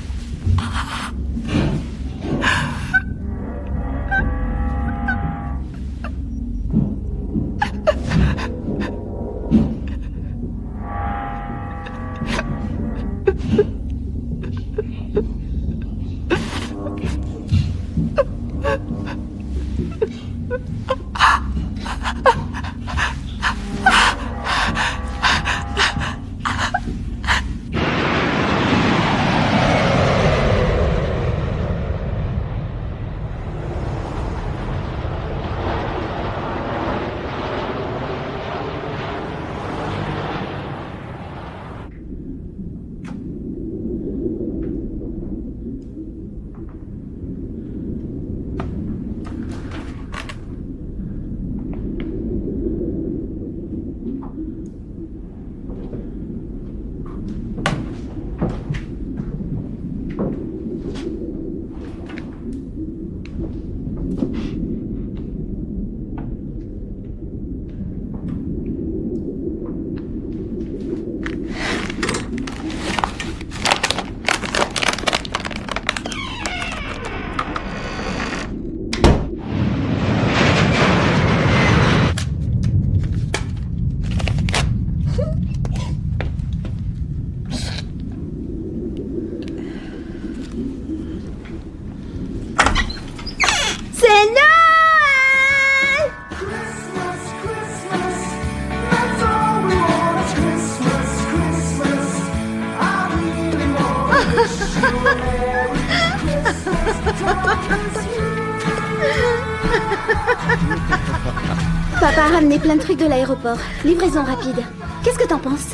Papa a ramené plein de trucs de l'aéroport. Livraison rapide. Qu'est-ce que t'en penses?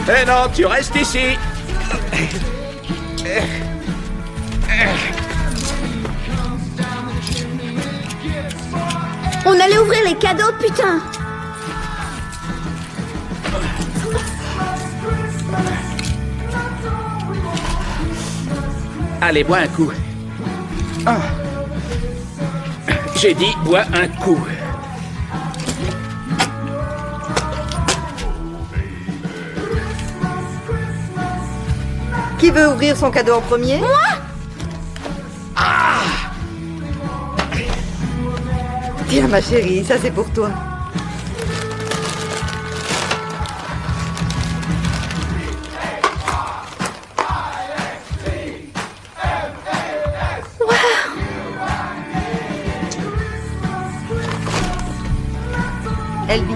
Eh non, tu restes ici! On allait ouvrir les cadeaux, putain! Allez, bois un coup. Ah. J'ai dit, bois un coup. Qui veut ouvrir son cadeau en premier? Moi! Tiens, ma chérie, ça c'est pour toi. Elby.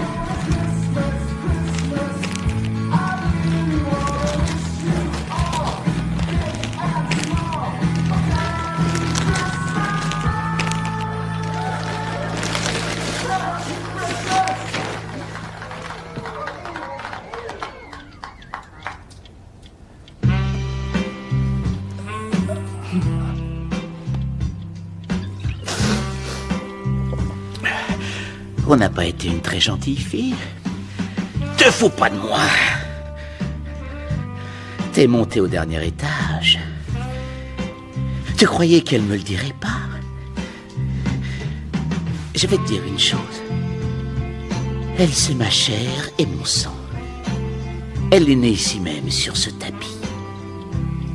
On n'a pas été une très gentille fille. Te fous pas de moi. T'es montée au dernier étage. Tu croyais qu'elle me le dirait pas? Je vais te dire une chose. Elle, c'est ma chair et mon sang. Elle est née ici même, sur ce tapis.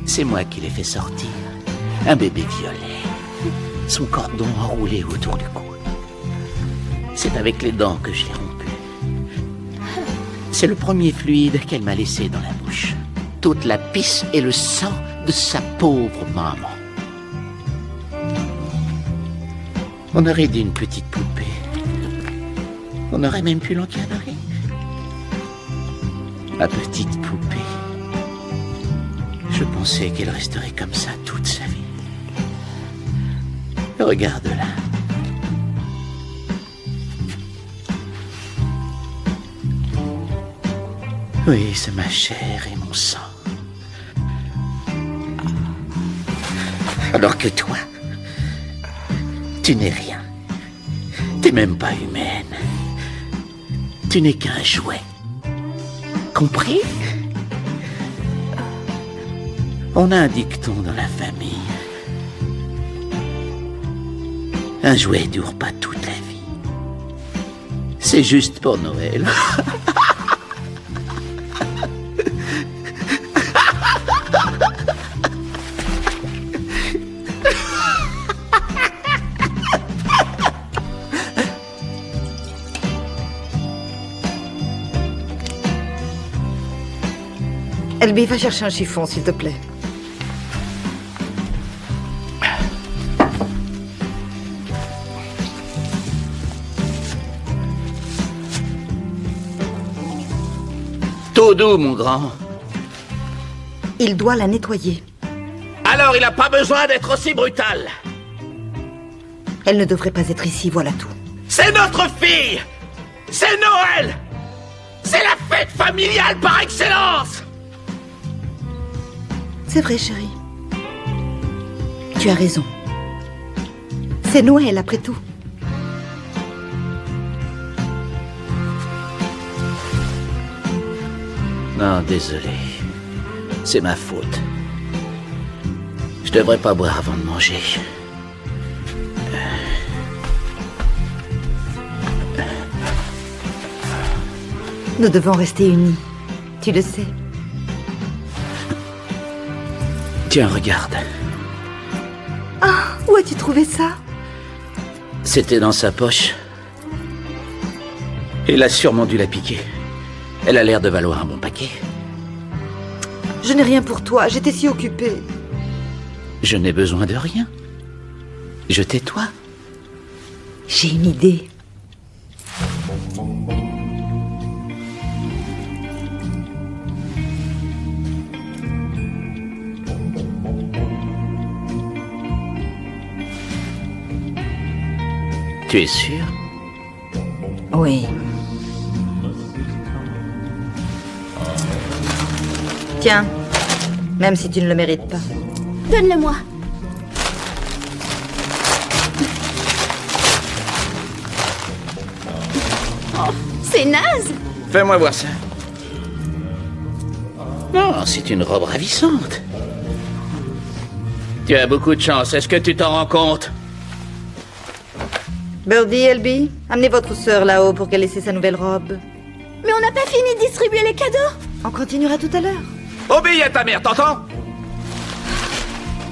C'est moi qui l'ai fait sortir. Un bébé violet. Son cordon enroulé autour du cou. C'est avec les dents que je l'ai rompu. C'est le premier fluide qu'elle m'a laissé dans la bouche. Toute la pisse et le sang de sa pauvre maman. On aurait dit une petite poupée. On aurait même pu l'encadrer. Ma petite poupée. Je pensais qu'elle resterait comme ça toute sa vie. Regarde-la. Oui, c'est ma chair et mon sang. Alors que toi, tu n'es rien. T'es même pas humaine. Tu n'es qu'un jouet. Compris? On a un dicton dans la famille. Un jouet dure pas toute la vie. C'est juste pour Noël. Elby, va chercher un chiffon, s'il te plaît. Tout doux, mon grand. Il doit la nettoyer. Alors il n'a pas besoin d'être aussi brutal. Elle ne devrait pas être ici, voilà tout. C'est notre fille. C'est Noël. C'est la fête familiale par excellence. C'est vrai, chérie. Tu as raison. C'est Noël, après tout. Non, désolé. C'est ma faute. Je devrais pas boire avant de manger. Nous devons rester unis. Tu le sais. Tiens, regarde. Ah, où as-tu trouvé ça? C'était dans sa poche. Il a sûrement dû la piquer. Elle a l'air de valoir un bon paquet. Je n'ai rien pour toi, j'étais si occupée. Je n'ai besoin de rien. Je tais-toi. J'ai une idée. Tu es sûr? Oui. Tiens, même si tu ne le mérites pas. Donne-le-moi. Oh, c'est naze. Fais-moi voir ça. Non, c'est une robe ravissante. Tu as beaucoup de chance, est-ce que tu t'en rends compte? Birdie, Elby, amenez votre sœur là-haut pour qu'elle essaie sa nouvelle robe. Mais on n'a pas fini de distribuer les cadeaux. On continuera tout à l'heure. Obéis à ta mère, t'entends?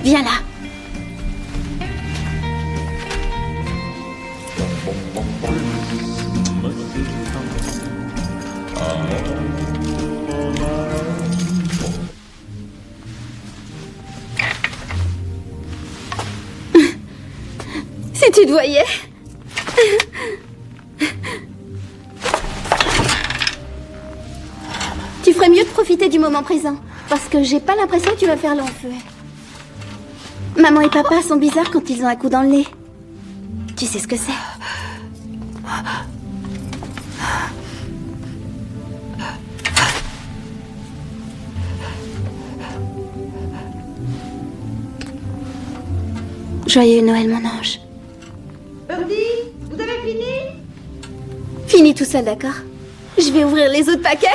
Viens là. Si tu te voyais. Tu ferais mieux de profiter du moment présent, parce que j'ai pas l'impression que tu vas faire long feu. Maman et papa sont bizarres quand ils ont un coup dans le nez. Tu sais ce que c'est? Joyeux Noël, mon ange. Birdie, vous avez fini? Finis tout seul, d'accord? Je vais ouvrir les autres paquets.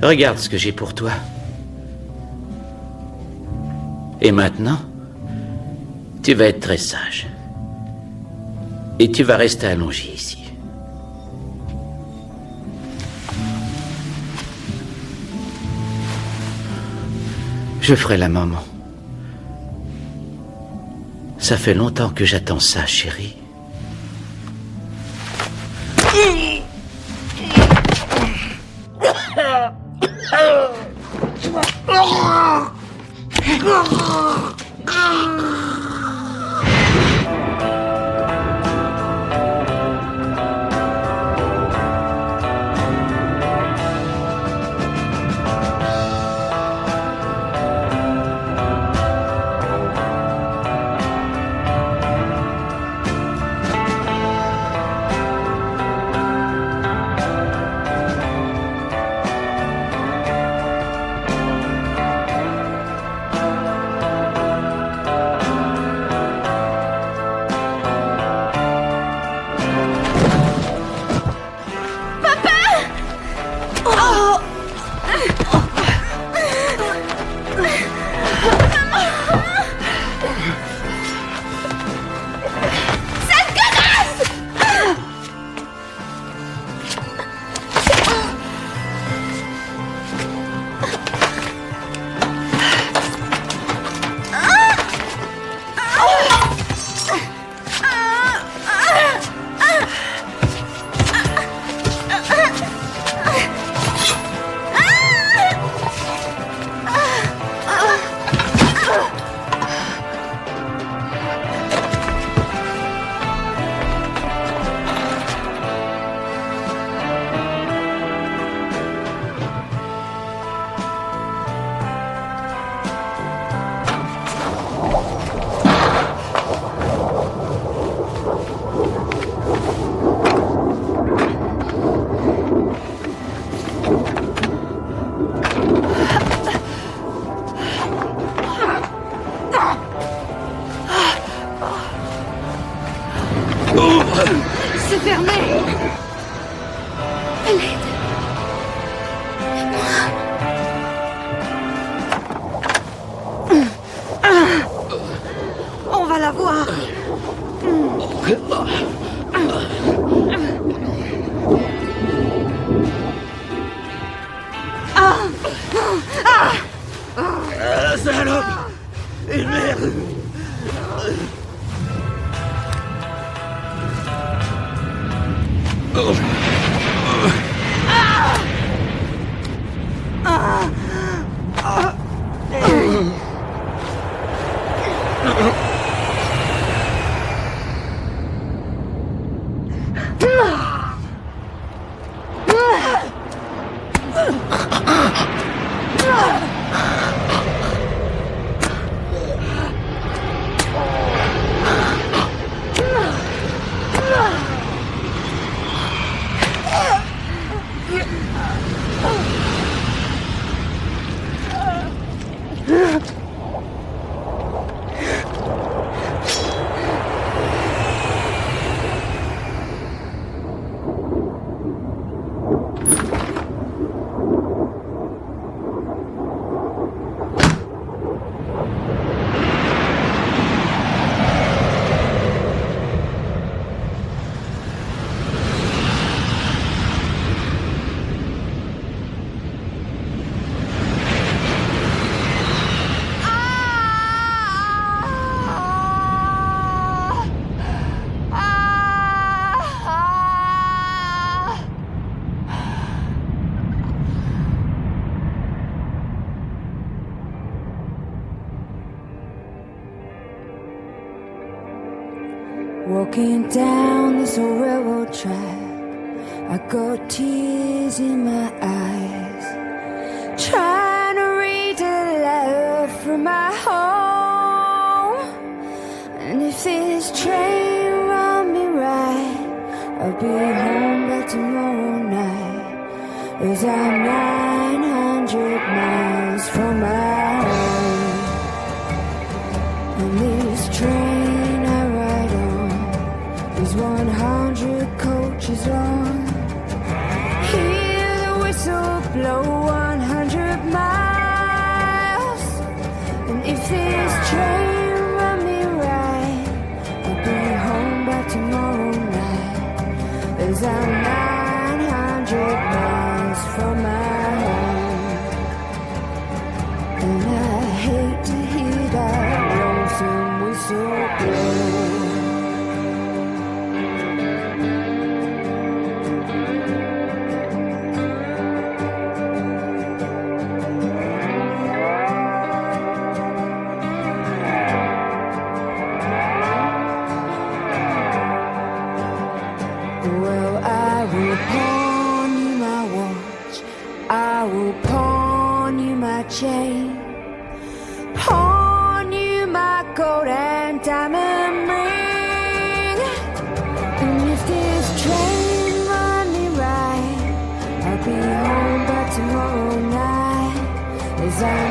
Regarde ce que j'ai pour toi. Et maintenant, tu vas être très sage. Et tu vas rester allongé ici. Je ferai la maman. Ça fait longtemps que j'attends ça, chérie. C'est fermé. À l'aide. On va la voir. Salope! Et merde! Walking down this old railroad track, I got tears in my eyes, trying to read a letter from my home. And if this train run me right, I'll be home by tomorrow night, 'cause I'm 900 miles from my home. And this train I ride on is 100 coaches long. Hear the whistle blow 100 miles. And if this train run me right, I'll be home by tomorrow night, 'cause I'm 900 miles from my home. And I hate to hear that lonesome whistle blow. Well, I will pawn you my watch, I will pawn you my chain, pawn you my gold and diamond ring. And if this train run me right, I'll be home by tomorrow night, 'cause I'm